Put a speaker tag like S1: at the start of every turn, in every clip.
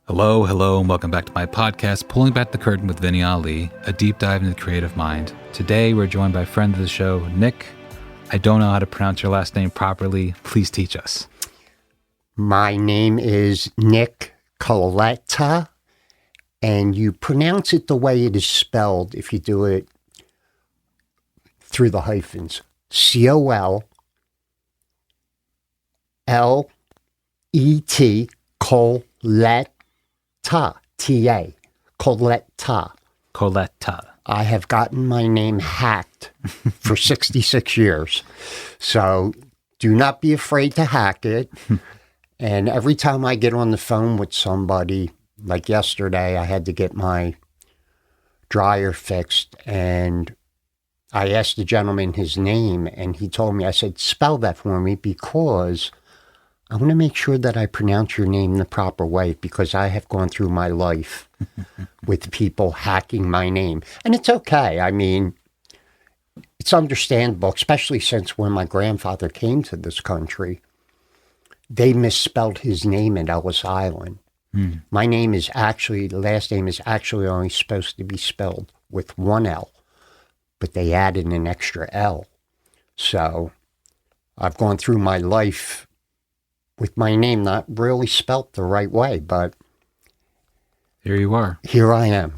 S1: Hello, and welcome back to my podcast, Pulling Back the Curtain with Vinny Ali, a deep dive into the creative mind. Today, we're joined by a friend of the show, Nick. I don't know how to pronounce your last name properly. Please teach us.
S2: My name is Nick Colletta, and you pronounce it the way it is spelled if you do it through the hyphens. Colletta, Colletta, T-A, Colletta.
S1: Colletta.
S2: I have gotten my name hacked for 66 years, so do not be afraid to hack it. And every time I get on the phone with somebody, like yesterday, I had to get my dryer fixed, and I asked the gentleman his name, and he told me, I said, spell that for me because I want to make sure that I pronounce your name the proper way, because I have gone through my life with people hacking my name. And it's okay. I mean, it's understandable, especially since when my grandfather came to this country, they misspelled his name at Ellis Island. My name is actually, the last name is actually only supposed to be spelled with one L, but they added an extra L. So I've gone through my life with my name not really spelt the right way, but
S1: Here you are.
S2: here I am.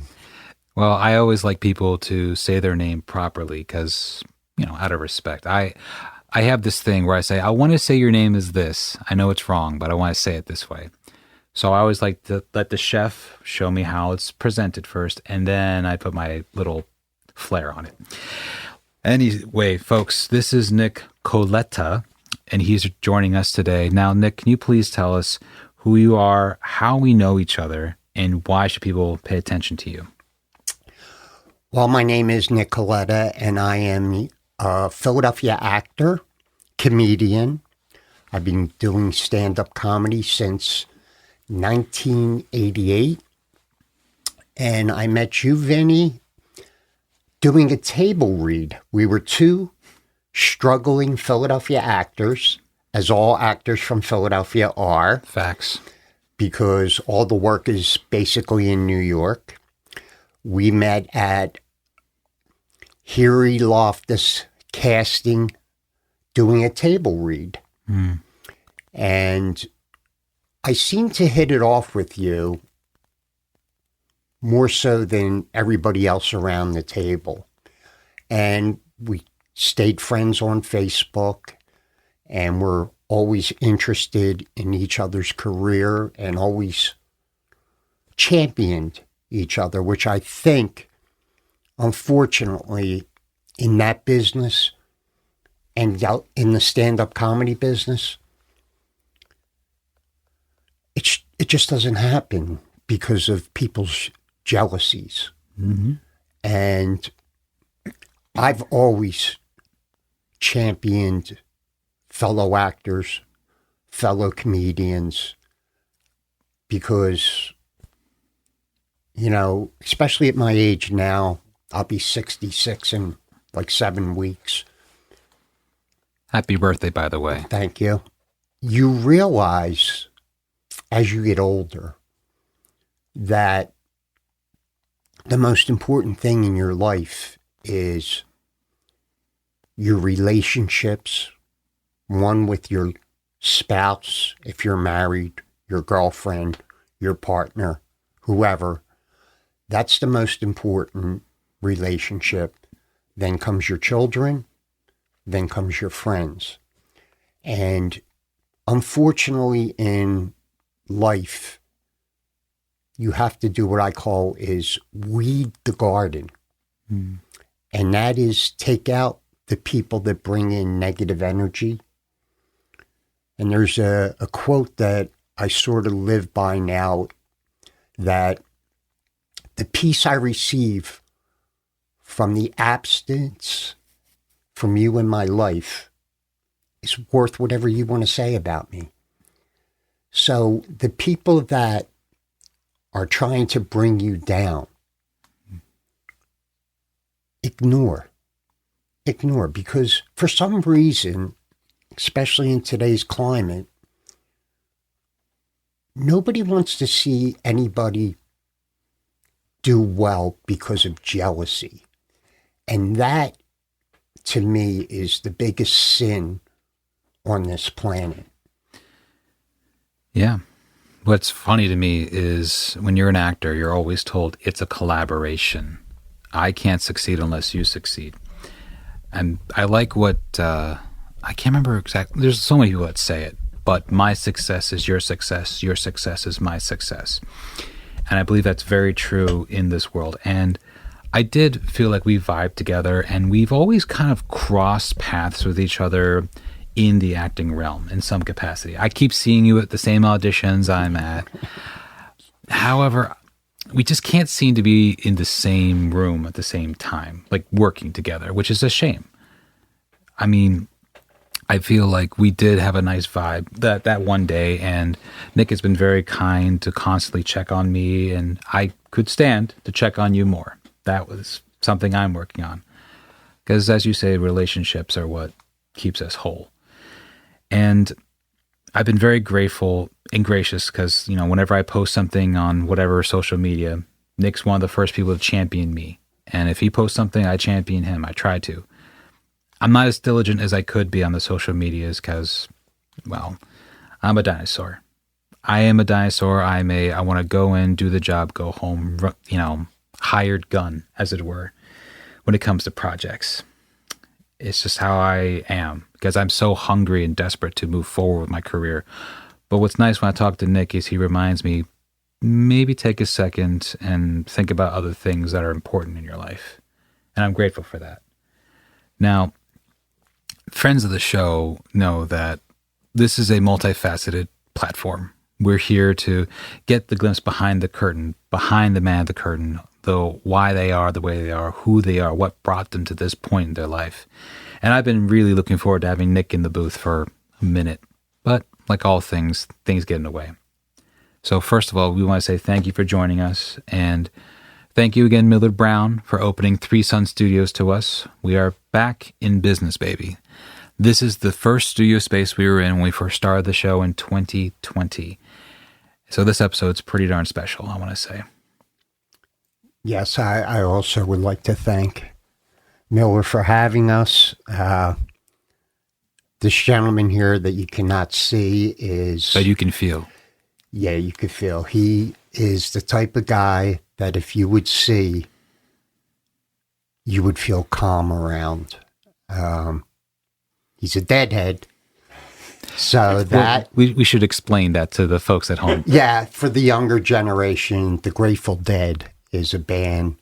S1: Well, I always like people to say their name properly because, out of respect. I have this thing where I say, I want to say your name is this. I know it's wrong, but I want to say it this way. So I always like to let the chef show me how it's presented first, and then I put my little flair on it. Anyway, folks, this is Nick Colletta, and he's joining us today. Now, Nick, can you please tell us who you are, how we know each other, and why should people pay attention to you?
S2: Well, my name is Nick Colletta, and I am a Philadelphia actor, comedian. I've been doing stand-up comedy since 1988. And I met you, Vinny, doing a table read. We were two struggling Philadelphia actors, as all actors from Philadelphia are.
S1: Facts.
S2: Because all the work is basically in New York. We met at Huey Loftus Casting doing a table read. And I seemed to hit it off with you more so than everybody else around the table. And we stayed friends on Facebook, and we're always interested in each other's career and always championed each other, which I think, unfortunately, in that business and in the stand-up comedy business, it just doesn't happen because of people's jealousies. And I've always championed fellow actors, fellow comedians, because, especially at my age now, I'll be 66 in like 7 weeks.
S1: Happy birthday, by the way.
S2: Thank you. You realize as you get older that the most important thing in your life is your relationships, one with your spouse, if you're married, your girlfriend, your partner, whoever. That's the most important relationship. Then comes your children, then comes your friends. And unfortunately in life, you have to do what I call is weed the garden. And that is take out the people that bring in negative energy. And there's a quote that I sort of live by now, that the peace I receive from the absence from you in my life is worth whatever you want to say about me. So the people that are trying to bring you down, ignore, because for some reason, especially in today's climate, nobody wants to see anybody do well because of jealousy. And that, to me, is the biggest sin on this planet.
S1: Yeah. What's funny to me is when you're an actor, you're always told it's a collaboration. I can't succeed unless you succeed. And I like what, I can't remember exactly, there's so many people that say it, but my success is your success is my success. And I believe that's very true in this world. And I did feel like we vibed together, and we've always kind of crossed paths with each other in the acting realm in some capacity. I keep seeing you at the same auditions I'm at. However, we just can't seem to be in the same room at the same time, like working together, which is a shame. I mean, I feel like we did have a nice vibe that one day, and Nick has been very kind to constantly check on me, and I could stand to check on you more. That was something I'm working on. Because as you say, relationships are what keeps us whole. And I've been very grateful and gracious because, whenever I post something on whatever social media, Nick's one of the first people to champion me. And if he posts something, I champion him. I try to. I'm not as diligent as I could be on the social medias because, well, I'm a dinosaur. I am a dinosaur. I want to go in, do the job, go home, hired gun, as it were, when it comes to projects. It's just how I am because I'm so hungry and desperate to move forward with my career. But what's nice when I talk to Nick is he reminds me, maybe take a second and think about other things that are important in your life. And I'm grateful for that. Now, friends of the show know that this is a multifaceted platform. We're here to get the glimpse behind the curtain, behind the man of the curtain, why they are the way they are, who they are, what brought them to this point in their life. And I've been really looking forward to having Nick in the booth for a minute. But like all things get in the way. So first of all, we want to say thank you for joining us. And thank you again, Millard Brown, for opening Three Sun Studios to us. We are back in business, baby. This is the first studio space we were in when we first started the show in 2020. So this episode's pretty darn special, I want to say.
S2: Yes, I also would like to thank Miller for having us. This gentleman here that you cannot see is...
S1: But you can feel.
S2: Yeah, you could feel. He is the type of guy that if you would see, you would feel calm around. He's a deadhead. So that...
S1: Well, we should explain that to the folks at home.
S2: Yeah, for the younger generation, the Grateful Dead is a band,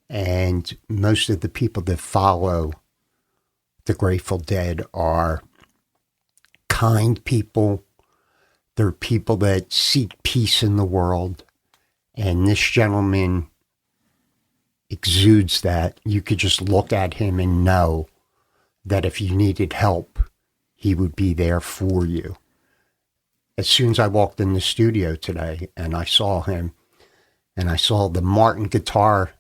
S2: and most of the people that follow the Grateful Dead are kind people. They're people that seek peace in the world, and this gentleman exudes that. You could just look at him and know that if you needed help, he would be there for you. As soon as I walked in the studio today and I saw him, and I saw the Martin guitar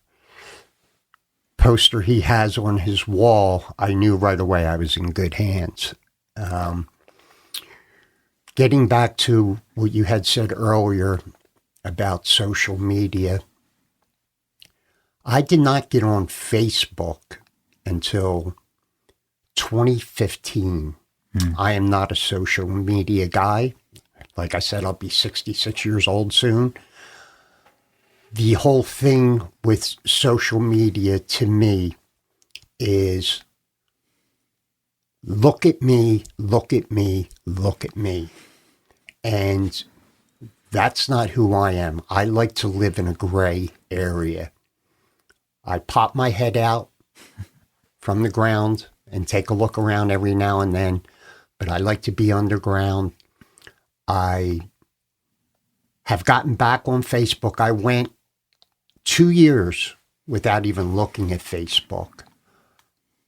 S2: poster he has on his wall, I knew right away I was in good hands. Getting back to what you had said earlier about social media, I did not get on Facebook until 2015. I am not a social media guy. Like I said, I'll be 66 years old soon. The whole thing with social media to me is look at me, look at me, look at me. And that's not who I am. I like to live in a gray area. I pop my head out from the ground and take a look around every now and then, but I like to be underground. I have gotten back on Facebook. I went 2 years without even looking at Facebook.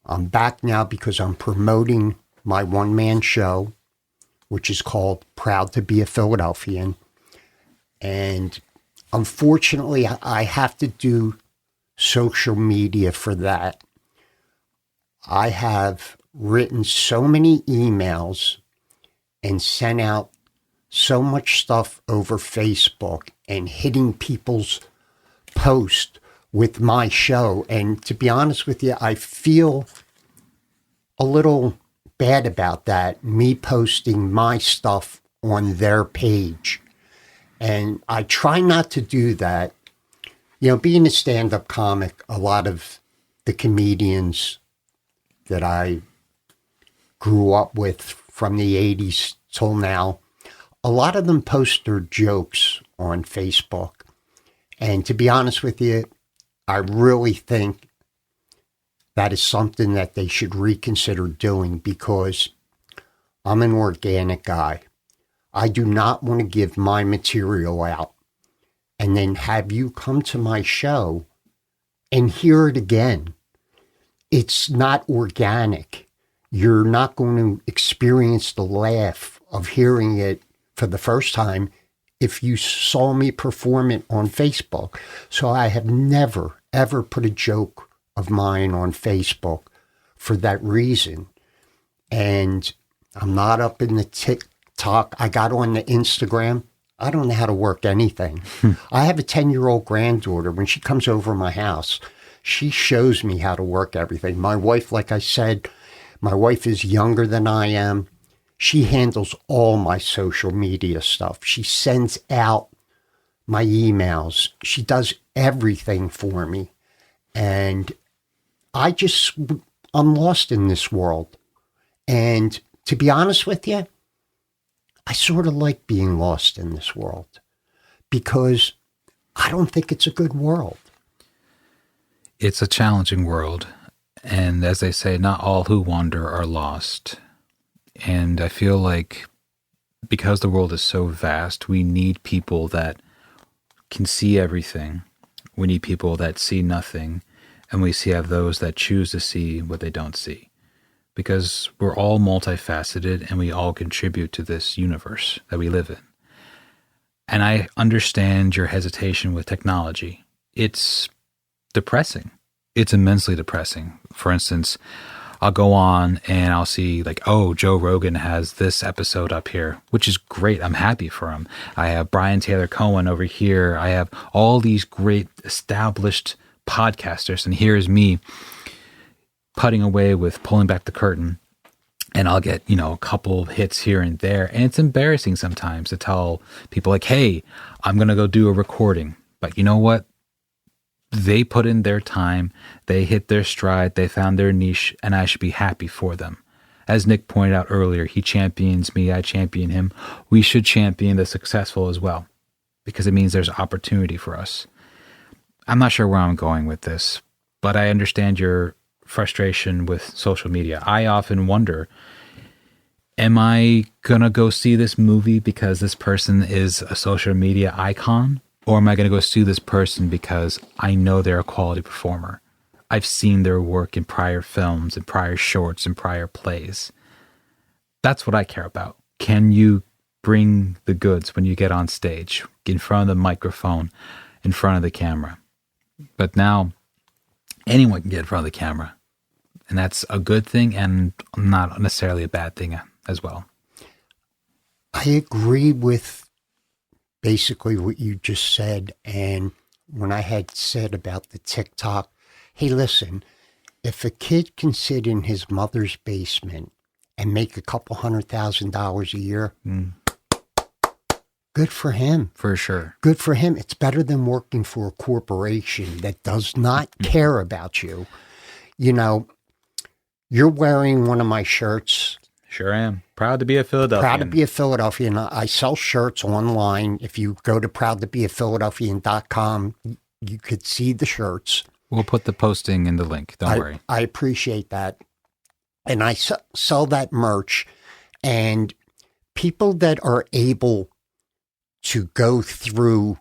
S2: I'm back now because I'm promoting my one-man show, which is called Proud to be a Philadelphian. And unfortunately, I have to do social media for that. I have written so many emails and sent out so much stuff over Facebook and hitting people's posts with my show. And to be honest with you, I feel a little bad about that, me posting my stuff on their page. And I try not to do that. You know, being a stand-up comic, a lot of the comedians that I grew up with from the 80s till now, a lot of them post their jokes on Facebook. And to be honest with you, I really think that is something that they should reconsider doing, because I'm an organic guy. I do not want to give my material out and then have you come to my show and hear it again. It's not organic. You're not going to experience the laugh of hearing it for the first time if you saw me perform it on Facebook. So I have never, ever put a joke of mine on Facebook for that reason. And I'm not up in the TikTok. I got on the Instagram. I don't know how to work anything. I have a 10-year-old granddaughter. When she comes over my house, she shows me how to work everything. My wife, like I said, my wife is younger than I am. She handles all my social media stuff. She sends out my emails. She does everything for me. And I'm lost in this world. And to be honest with you, I sort of like being lost in this world, because I don't think it's a good world.
S1: It's a challenging world. And as they say, not all who wander are lost. And I feel like because the world is so vast, we need people that can see everything. We need people that see nothing. And we have those that choose to see what they don't see. Because we're all multifaceted and we all contribute to this universe that we live in. And I understand your hesitation with technology. It's depressing. It's immensely depressing. For instance, I'll go on and I'll see like, oh, Joe Rogan has this episode up here, which is great. I'm happy for him. I have Brian Taylor Cohen over here. I have all these great established podcasters. And here's me putting away with pulling back the curtain. And I'll get, a couple hits here and there. And it's embarrassing sometimes to tell people like, hey, I'm going to go do a recording. But you know what? They put in their time, they hit their stride, they found their niche, and I should be happy for them. As Nick pointed out earlier, he champions me, I champion him. We should champion the successful as well, because it means there's opportunity for us. I'm not sure where I'm going with this, but I understand your frustration with social media. I often wonder, am I going to go see this movie because this person is a social media icon? Or am I going to go sue this person because I know they're a quality performer? I've seen their work in prior films and prior shorts and prior plays. That's what I care about. Can you bring the goods when you get on stage, in front of the microphone, in front of the camera? But now anyone can get in front of the camera. And that's a good thing and not necessarily a bad thing as well.
S2: I agree with basically what you just said. And when I had said about the TikTok, hey, listen, if a kid can sit in his mother's basement and make a couple $100,000 a year, good for him.
S1: For sure.
S2: Good for him. It's better than working for a corporation that does not care about you. You're wearing one of my shirts.
S1: Sure am. Proud to be a Philadelphian.
S2: Proud to be a Philadelphian. I sell shirts online. If you go to proudtobeaphiladaelphian.com, you could see the shirts.
S1: We'll put the posting in the link. Don't worry.
S2: I appreciate that. And I sell that merch. And people that are able to go through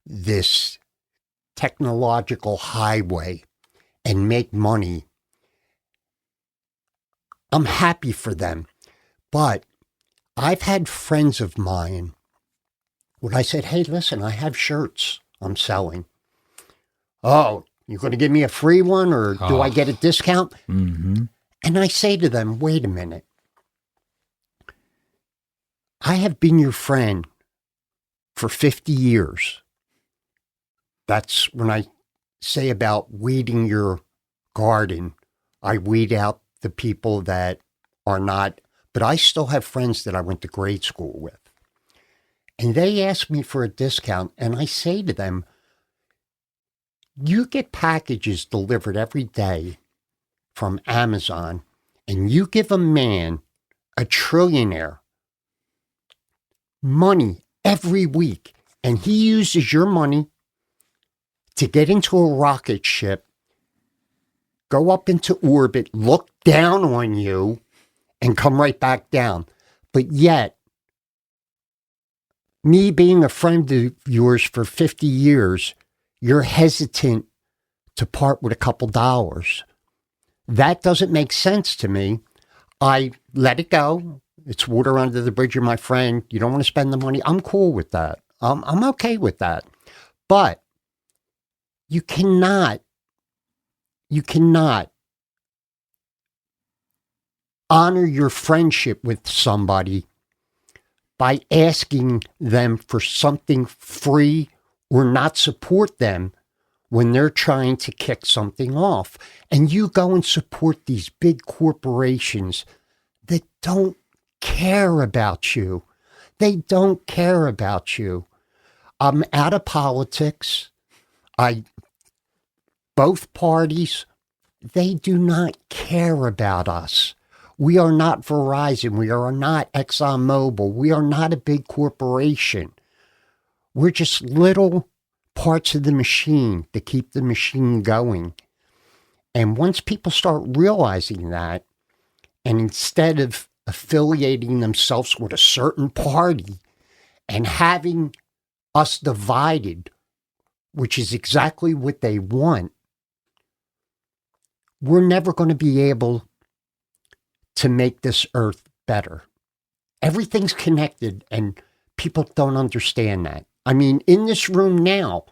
S2: this technological highway and make money, I'm happy for them. But I've had friends of mine when I said, hey, listen, I have shirts I'm selling. Oh, you're going to give me a free one, or do I get a discount?
S1: Mm-hmm.
S2: And I say to them, wait a minute. I have been your friend for 50 years. That's when I say about weeding your garden. I weed out the people that are not, but I still have friends that I went to grade school with. And they ask me for a discount, and I say to them, you get packages delivered every day from Amazon, and you give a man, a trillionaire, money every week, and he uses your money to get into a rocket ship, go up into orbit, look down on you, and come right back down. But yet, me being a friend of yours for 50 years, you're hesitant to part with a couple dollars. That doesn't make sense to me. I let it go. It's water under the bridge, you're my friend. You don't want to spend the money. I'm cool with that. I'm okay with that. But you cannot honor your friendship with somebody by asking them for something free or not support them when they're trying to kick something off. And you go and support these big corporations that don't care about you. They don't care about you. I'm out of politics. Both parties, they do not care about us. We are not Verizon. We are not ExxonMobil. We are not a big corporation. We're just little parts of the machine to keep the machine going. And once people start realizing that, and instead of affiliating themselves with a certain party and having us divided, which is exactly what they want, we're never going to be able to make this earth better. Everything's connected, and people don't understand that. I mean, in this room now,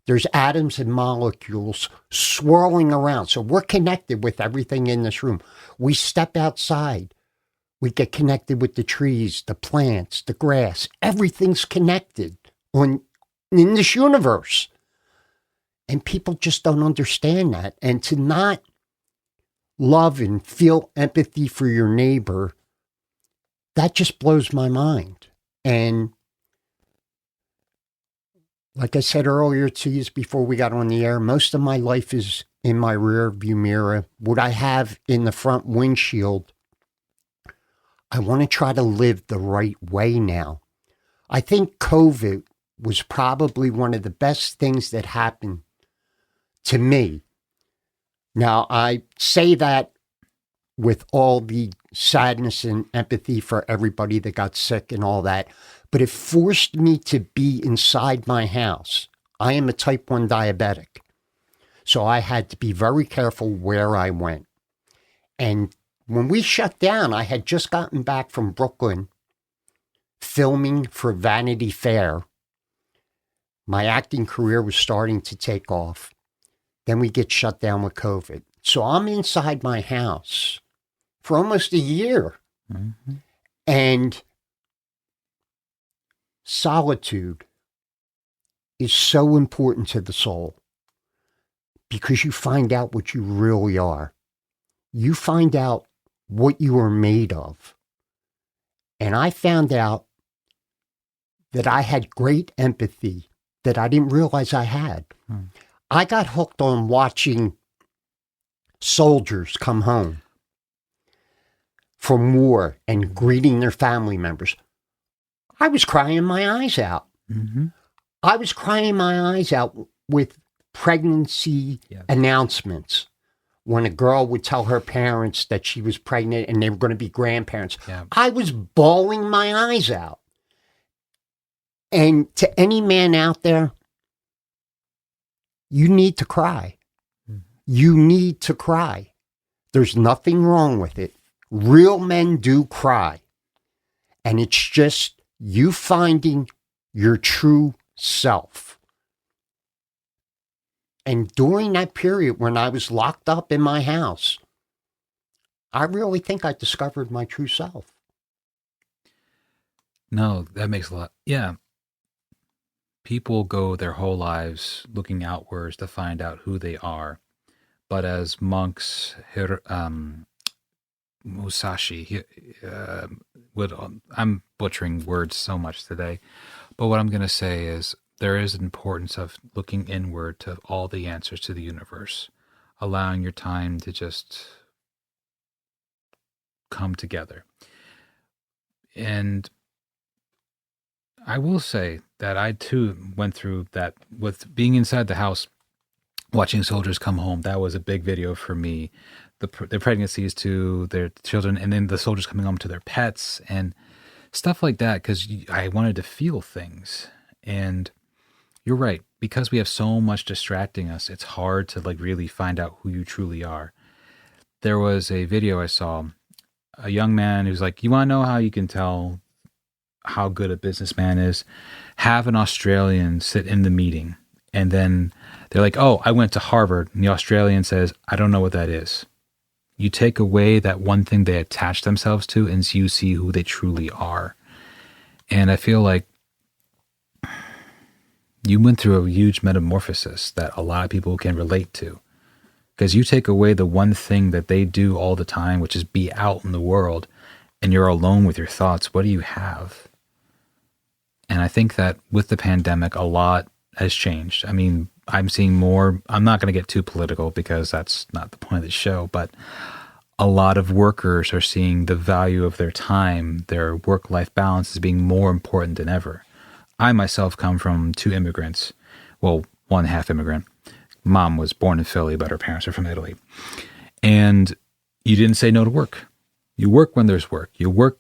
S2: there's atoms and molecules swirling around. So we're connected with everything in this room. We step outside. We get connected with the trees, the plants, the grass. Everything's connected in this universe. And people just don't understand that. And to not love and feel empathy for your neighbor, that just blows my mind. And like I said earlier to you before we got on the air, most of my life is in my rear view mirror. What I have in the front windshield, I want to try to live the right way now. I think COVID was probably one of the best things that happened to me. Now, I say that with all the sadness and empathy for everybody that got sick and all that, but it forced me to be inside my house. I am a type 1 diabetic, so I had to be very careful where I went. And when we shut down, I had just gotten back from Brooklyn filming for Vanity Fair. My acting career was starting to take off. Then we get shut down with COVID. So I'm inside my house for almost a year. Mm-hmm. And solitude is so important to the soul because you find out what you really are. You find out what you are made of. And I found out that I had great empathy that I didn't realize I had. I got hooked on watching soldiers come home from war and greeting their family members. I was crying my eyes out. Mm-hmm. I was crying my eyes out with pregnancy announcements. When a girl would tell her parents that she was pregnant and they were going to be grandparents, I was bawling my eyes out. And to any man out there, you need to cry. You need to cry. There's nothing wrong with it. Real men do cry. And it's just you finding your true self. And during that period when I was locked up in my house, I really think I discovered my true self.
S1: No, that makes a lot. Yeah. People go their whole lives looking outwards to find out who they are. But as monks, Musashi, would, I'm butchering words so much today. But what I'm going to say is there is an importance of looking inward to all the answers to the universe, allowing your time to just come together. And I will say that I too went through that with being inside the house, watching soldiers come home. That was a big video for me. The pregnancies to their children, and then the soldiers coming home to their pets and stuff like that. Because I wanted to feel things, and you're right. Because we have so much distracting us, it's hard to like really find out who you truly are. There was a video I saw, a young man who's like, "You want to know how you can tell how good a businessman is? Have an Australian sit in the meeting." And then they're like, "Oh, I went to Harvard." And the Australian says, "I don't know what that is." You take away that one thing they attach themselves to, and you see who they truly are. And I feel like you went through a huge metamorphosis that a lot of people can relate to. Because you take away the one thing that they do all the time, which is be out in the world, and you're alone with your thoughts. What do you have? And I think that with the pandemic, a lot has changed. I mean, I'm seeing more. I'm not going to get too political because that's not the point of the show, but a lot of workers are seeing the value of their time, their work-life balance as being more important than ever. I myself come from two immigrants. Well, one half immigrant. Mom was born in Philly, but her parents are from Italy. And you didn't say no to work. You work when there's work. You work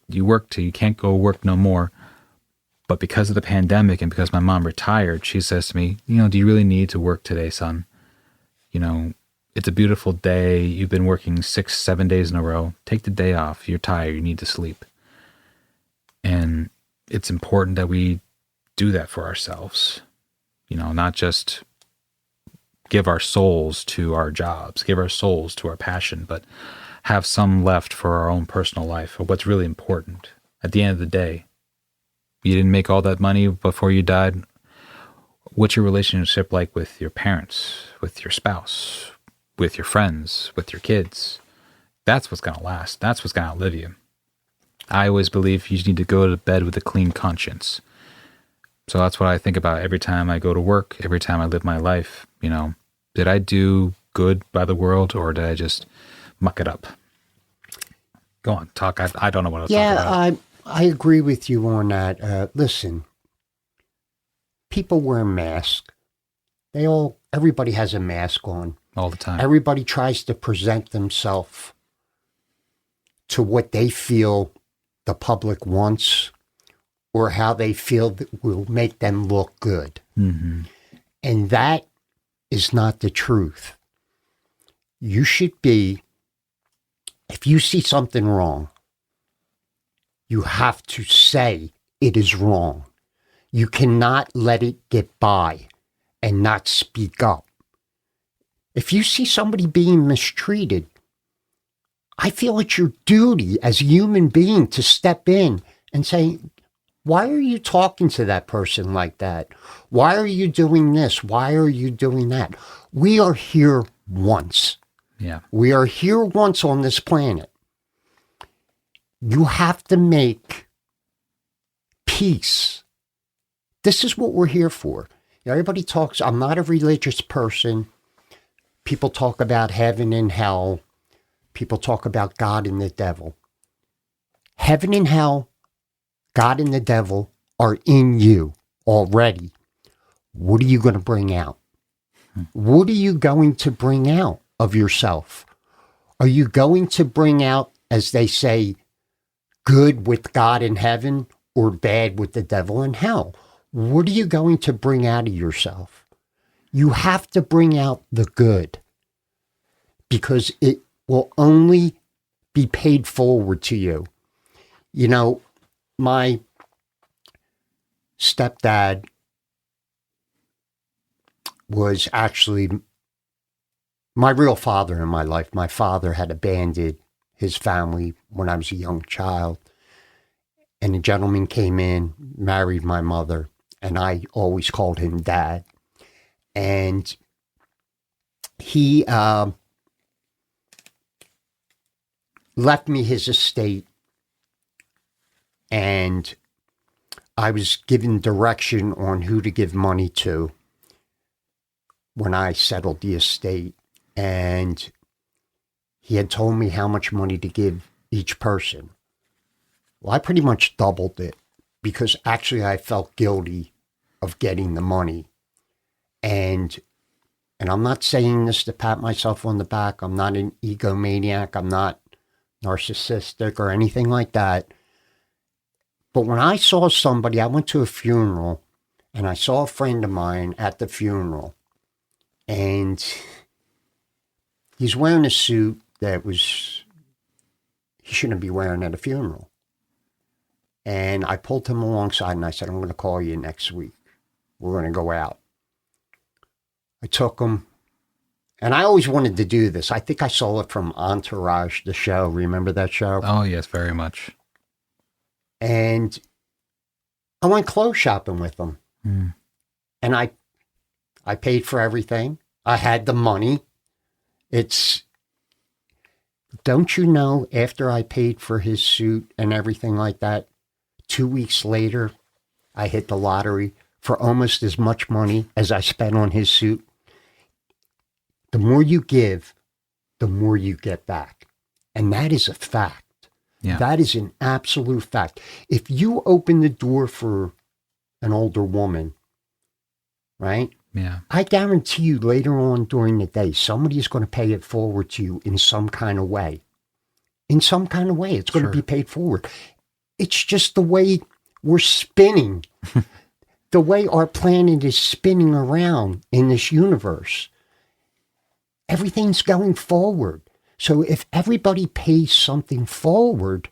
S1: till you can't go work no more. But because of the pandemic and because my mom retired, she says to me, "Do you really need to work today, son? It's a beautiful day. You've been working 6-7 days in a row. Take the day off. You're tired. You need to sleep." And it's important that we do that for ourselves. Not just give our souls to our jobs, give our souls to our passion, but have some left for our own personal life, or what's really important. At the end of the day, you didn't make all that money before you died. What's your relationship like with your parents, with your spouse, with your friends, with your kids? That's what's going to last. That's what's going to outlive you. I always believe you need to go to bed with a clean conscience. So that's what I think about every time I go to work, every time I live my life. Did I do good by the world, or did I just muck it up? Go on, talk. I don't know what I was talking about.
S2: Yeah, I agree with you on that. Listen, people wear masks. Everybody has a mask on.
S1: All the time.
S2: Everybody tries to present themselves to what they feel the public wants or how they feel that will make them look good.
S1: Mm-hmm.
S2: And that is not the truth. You should be, if you see something wrong, you have to say it is wrong. You cannot let it get by and not speak up. If you see somebody being mistreated, I feel it's your duty as a human being to step in and say, "Why are you talking to that person like that? Why are you doing this? Why are you doing that?" We are here once.
S1: Yeah.
S2: We are here once on this planet. You have to make peace. This is what we're here for. Everybody talks, I'm not a religious person. People talk about heaven and hell. People talk about God and the devil. Heaven and hell, God and the devil are in you already. What are you going to bring out? What are you going to bring out of yourself? Are you going to bring out, as they say, good with God in heaven or bad with the devil in hell? What are you going to bring out of yourself? You have to bring out the good, because it will only be paid forward to you. My stepdad was actually my real father in my life. My father had abandoned his family when I was a young child. And a gentleman came in, married my mother, and I always called him Dad. And he left me his estate, and I was given direction on who to give money to when I settled the estate. And he had told me how much money to give each person. Well, I pretty much doubled it because actually I felt guilty of getting the money. And I'm not saying this to pat myself on the back. I'm not an egomaniac. I'm not narcissistic or anything like that. But when I saw somebody, I went to a funeral and I saw a friend of mine at the funeral, and he's wearing a suit that he shouldn't be wearing at a funeral. And I pulled him alongside and I said, I'm going to call you next week. We're going to go out. I took him, and I always wanted to do this. I think I saw it from Entourage, the show. Remember that show?
S1: Oh, yes, very much.
S2: And I went clothes shopping with him. Mm. And I paid for everything. I had the money. Don't you know, after I paid for his suit and everything like that, 2 weeks later, I hit the lottery for almost as much money as I spent on his suit. The more you give, the more you get back. And that is a fact. Yeah. That is an absolute fact. If you open the door for an older woman, right?
S1: Yeah.
S2: I guarantee you later on during the day, somebody is going to pay it forward to you in some kind of way. In some kind of way, it's going to be paid forward. It's just the way we're spinning, the way our planet is spinning around in this universe. Everything's going forward. So if everybody pays something forward,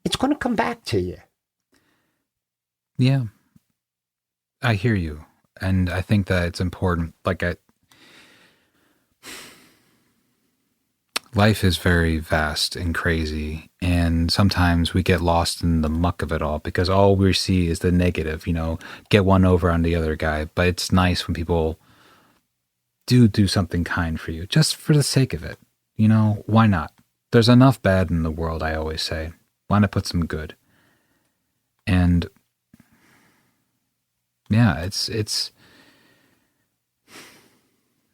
S2: it's going to come back to you.
S1: Yeah. I hear you. And I think that it's important. Life is very vast and crazy. And sometimes we get lost in the muck of it all because all we see is the negative, get one over on the other guy. But it's nice when people do something kind for you, just for the sake of it. Why not? There's enough bad in the world, I always say. Why not put some good? And yeah, it's the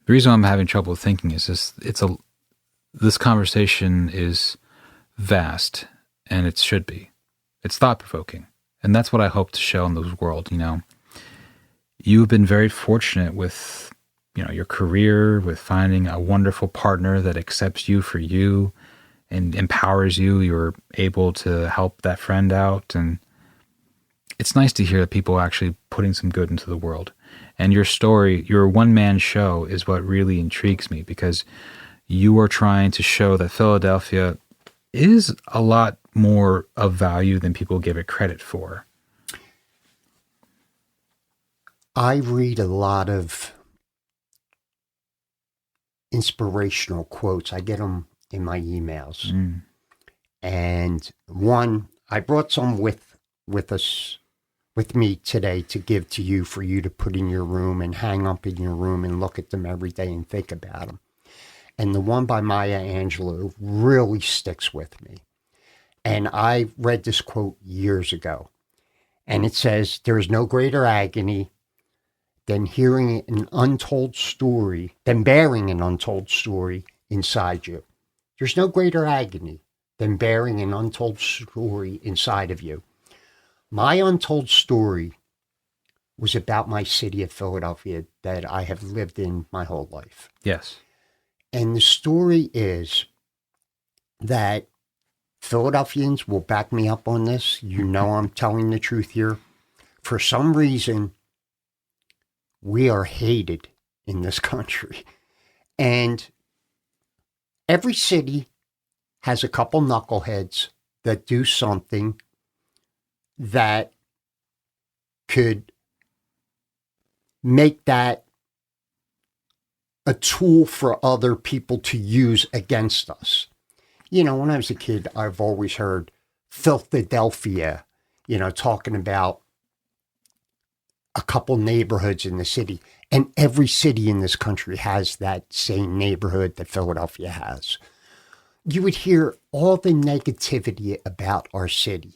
S1: reason I'm having trouble thinking is this conversation is vast, and it should be. It's thought-provoking, and that's what I hope to show in the world. You've been very fortunate with your career, with finding a wonderful partner that accepts you for you and empowers you. You're able to help that friend out. And it's nice to hear that people are actually putting some good into the world. And your story, your one-man show is what really intrigues me, because you are trying to show that Philadelphia is a lot more of value than people give it credit for.
S2: I read a lot of inspirational quotes. I get them in my emails. Mm. And one, I brought some with me today to give to you, for you to put in your room and hang up in your room and look at them every day and think about them. And the one by Maya Angelou really sticks with me. And I read this quote years ago. And it says, "There is no greater agony than bearing an untold story inside you. There's no greater agony than bearing an untold story inside of you." My untold story was about my city of Philadelphia that I have lived in my whole life.
S1: Yes.
S2: And the story is that Philadelphians will back me up on this. I'm telling the truth here. For some reason, we are hated in this country. And every city has a couple knuckleheads that do something that could make that a tool for other people to use against us. When I was a kid, I've always heard Philadelphia, talking about a couple neighborhoods in the city. And every city in this country has that same neighborhood that Philadelphia has. You would hear all the negativity about our city.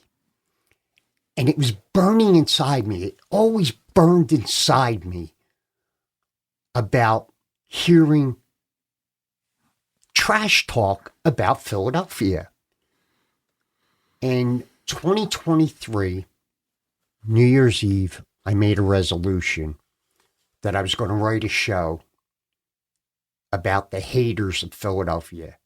S2: And it was burning inside me. It always burned inside me about hearing trash talk about Philadelphia. In 2023, New Year's Eve, I made a resolution that I was going to write a show about the haters of Philadelphia.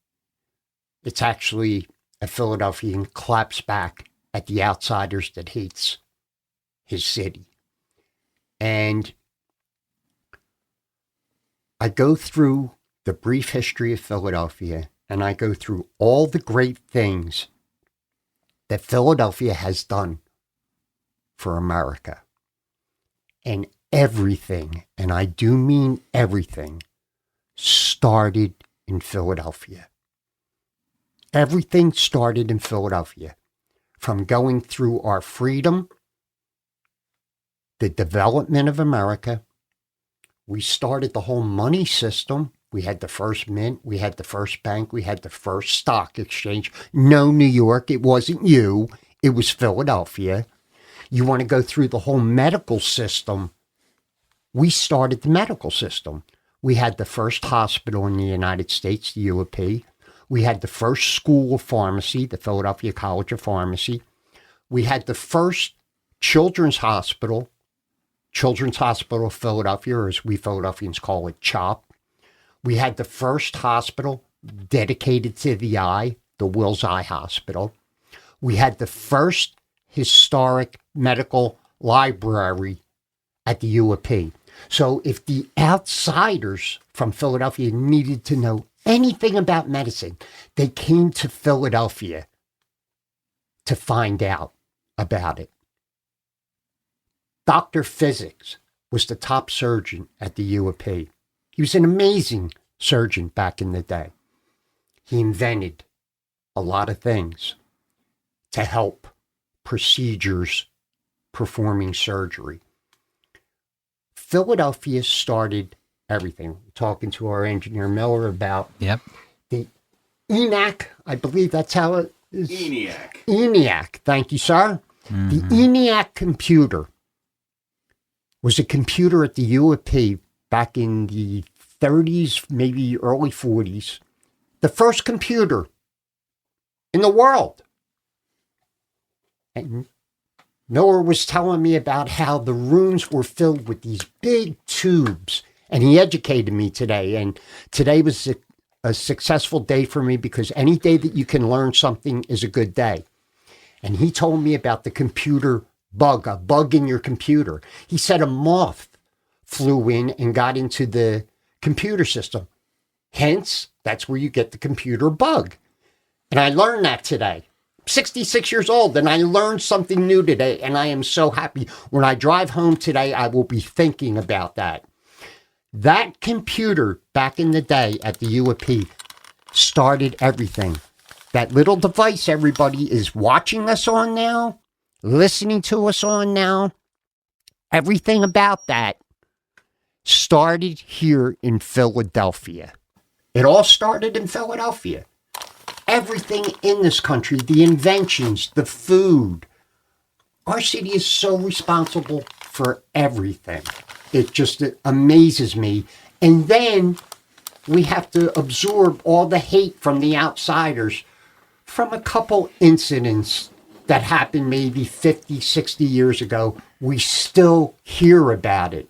S2: It's actually a Philadelphian claps back at the outsiders that hates his city. And I go through the brief history of Philadelphia, and I go through all the great things that Philadelphia has done for America. And everything, and I do mean everything, started in Philadelphia. Everything started in Philadelphia. From going through our freedom, the development of America. We started the whole money system. We had the first mint, we had the first bank, we had the first stock exchange. No, New York, it wasn't you, it was Philadelphia. You want to go through the whole medical system. We started the medical system. We had the first hospital in the United States, the UOP. We had the first school of pharmacy, the Philadelphia College of Pharmacy. We had the first children's hospital of Philadelphia, or as we Philadelphians call it, CHOP. We had the first hospital dedicated to the eye, the Wills Eye Hospital. We had the first historic medical library at the UOP. So if the outsiders from Philadelphia needed to know anything about medicine, they came to Philadelphia to find out about it. Dr. Physics was the top surgeon at the UOP. He was an amazing surgeon back in the day. He invented a lot of things to help procedures performing surgery. Philadelphia started everything. We're talking to our engineer Miller about the ENIAC. I believe that's how it is. ENIAC. Thank you, sir. Mm-hmm. The ENIAC computer was a computer at the UOP back in the 30s, maybe early 40s. The first computer in the world. And Miller was telling me about how the rooms were filled with these big tubes. And he educated me today. And today was a successful day for me because any day that you can learn something is a good day. And he told me about the computer bug, a bug in your computer. He said a moth flew in and got into the computer system. Hence, that's where you get the computer bug. And I learned that today. 66 years old, and I learned something new today, and I am so happy. When I drive home today, I will be thinking about that. That computer back in the day at the UOP started everything. That little device everybody is watching us on now, listening to us on now, everything about that started here in Philadelphia. It all started in Philadelphia. Everything in this country, the inventions, the food. Our city is so responsible for everything. It just amazes me. And then we have to absorb all the hate from the outsiders from a couple incidents that happened maybe 50, 60 years ago. We still hear about it.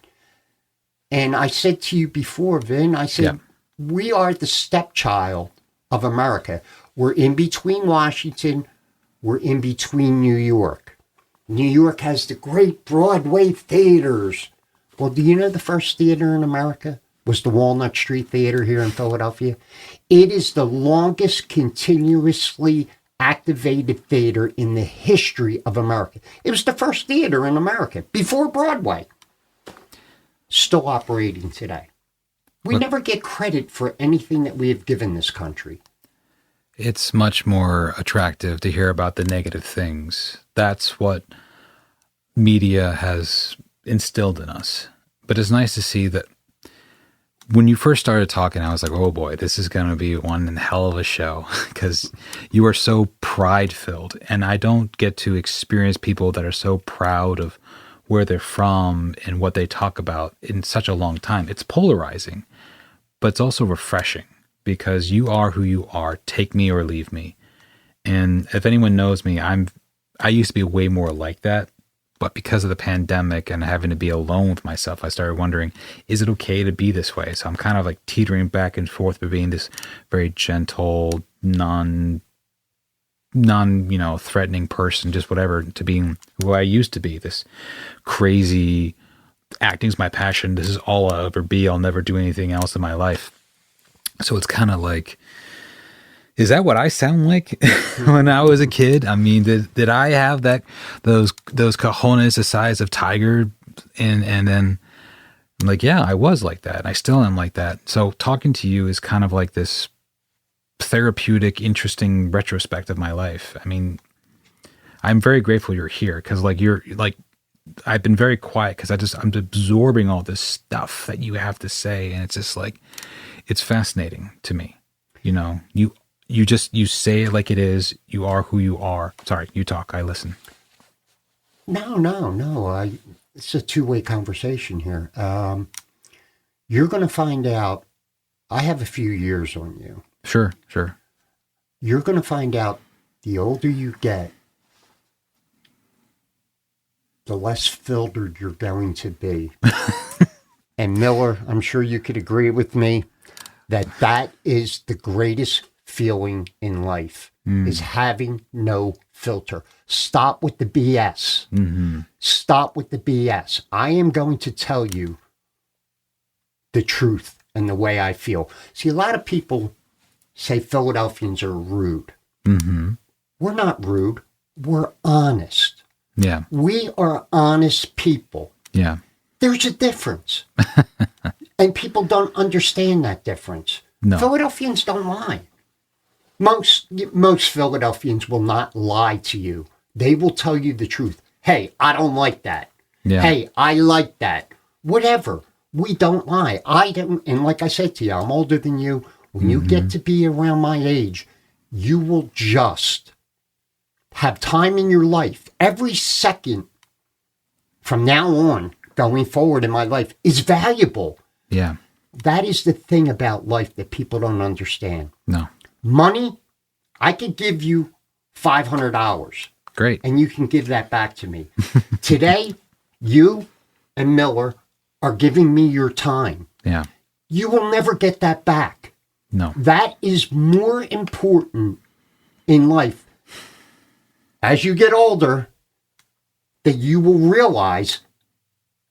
S2: And I said to you before, Vin, I said, we are the stepchild of America. We're in between Washington. We're in between New York. New York has the great Broadway theaters. Well, do you know the first theater in America was the Walnut Street Theater here in Philadelphia? It is the longest continuously activated theater in the history of America. It was the first theater in America before Broadway. Still operating today. We never get credit for anything that we have given this country.
S1: It's much more attractive to hear about the negative things. That's what media has instilled in us. But it's nice to see that when you first started talking, I was like, oh boy, this is going to be one hell of a show because you are so pride filled. And I don't get to experience people that are so proud of where they're from and what they talk about in such a long time. It's polarizing, but it's also refreshing because you are who you are. Take me or leave me. And if anyone knows me, I used to be way more like that. But because of the pandemic and having to be alone with myself, I started wondering, is it okay to be this way? So I'm kind of like teetering back and forth between this very gentle, non, threatening person, just whatever, to being who I used to be, this crazy, acting's my passion. This is all I'll ever be. I'll never do anything else in my life. So it's kind of like, is that what I sound like when I was a kid? I mean, did I have those cojones the size of tiger? And then I'm like, yeah, I was like that. I still am like that. So talking to you is kind of like this therapeutic, interesting retrospect of my life. I mean, I'm very grateful you're here because I've been very quiet because I'm absorbing all this stuff that you have to say. And it's just like, it's fascinating to me. You say it like it is. You are who you are. Sorry, you talk. I listen.
S2: No. It's a two-way conversation here. You're going to find out. I have a few years on you.
S1: Sure.
S2: You're going to find out the older you get, the less filtered you're going to be. And Miller, I'm sure you could agree with me that is the greatest feeling in life is having no filter. Stop with the BS. Mm-hmm. Stop with the BS. I am going to tell you the truth and the way I feel. See, a lot of people say Philadelphians are rude. Mm-hmm. We're not rude. We're honest.
S1: Yeah.
S2: We are honest people.
S1: Yeah.
S2: There's a difference. And people don't understand that difference. No. Philadelphians don't lie. Most Philadelphians will not lie to you. They will tell you the truth. Hey, I don't like that. Yeah. Hey, I like that. Whatever. We don't lie. I don't. And like I said to you, I'm older than you. When you get to be around my age, you will just have time in your life. Every second from now on, going forward in my life, is valuable.
S1: Yeah.
S2: That is the thing about life that people don't understand.
S1: No.
S2: Money, I could give you $500.
S1: Great.
S2: And you can give that back to me. Today, you and Miller are giving me your time.
S1: Yeah.
S2: You will never get that back.
S1: No.
S2: That is more important in life. As you get older, that you will realize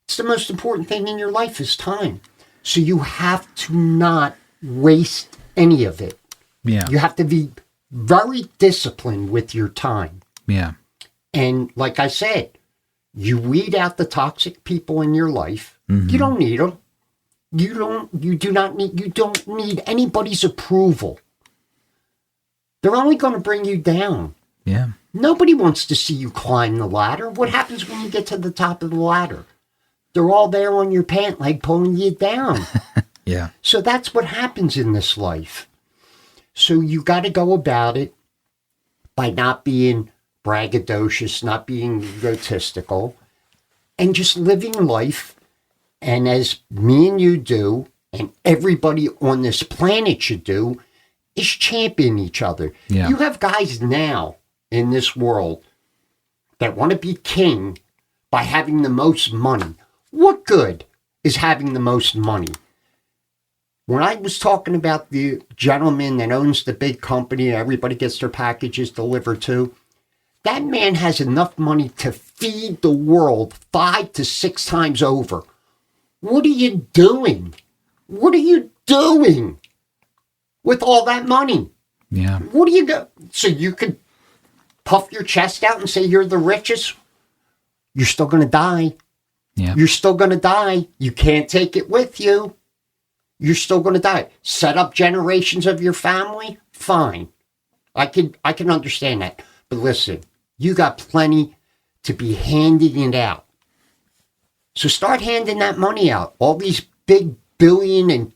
S2: it's the most important thing in your life is time. So you have to not waste any of it.
S1: Yeah.
S2: You have to be very disciplined with your time.
S1: Yeah.
S2: And like I said, you weed out the toxic people in your life. Mm-hmm. You don't need them. You don't need anybody's approval. They're only going to bring you down.
S1: Yeah.
S2: Nobody wants to see you climb the ladder. What happens when you get to the top of the ladder? They're all there on your pant leg pulling you down.
S1: Yeah.
S2: So that's what happens in this life. So you got to go about it by not being braggadocious, not being egotistical, and just living life. And as me and you do, and everybody on this planet should do, is champion each other.
S1: Yeah.
S2: You have guys now in this world that want to be king by having the most money. What good is having the most money? When I was talking about the gentleman that owns the big company everybody gets their packages delivered to, that man has enough money to feed the world 5 to 6 times over. What are you doing? What are you doing with all that money?
S1: Yeah.
S2: What do you go? So you could puff your chest out and say you're the richest? You're still going to die.
S1: Yeah.
S2: You're still going to die. You can't take it with you. You're still going to die. Set up generations of your family? Fine. I can understand that. But listen, you got plenty to be handing it out. So start handing that money out. All these big billion and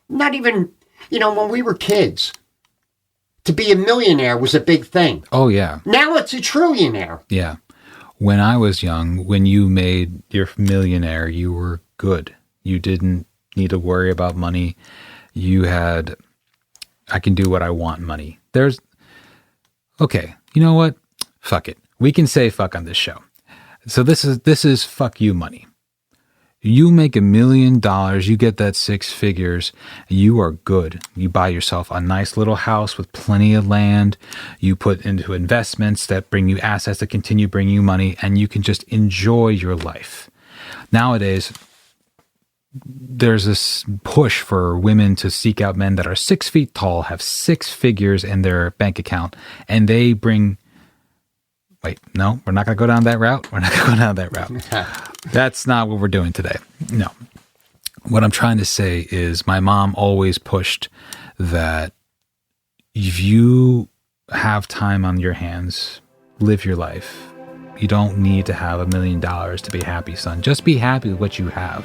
S2: not even, when we were kids, to be a millionaire was a big thing.
S1: Oh, yeah.
S2: Now it's a trillionaire.
S1: Yeah. When I was young, when you made your millionaire, you were good. You didn't need to worry about money. You had, I can do what I want money. Okay, you know what? Fuck it. We can say fuck on this show. So this is fuck you money. You make $1 million, you get that 6 figures, you are good. You buy yourself a nice little house with plenty of land. You put into investments that bring you assets that continue bringing you money, and you can just enjoy your life. Nowadays, there's this push for women to seek out men that are 6 feet tall, have 6 figures in their bank account, and they bring... Wait, no, we're not going to go down that route. We're not going to go down that route. That's not what we're doing today. No. What I'm trying to say is my mom always pushed that if you have time on your hands, live your life. You don't need to have $1 million to be happy, son. Just be happy with what you have.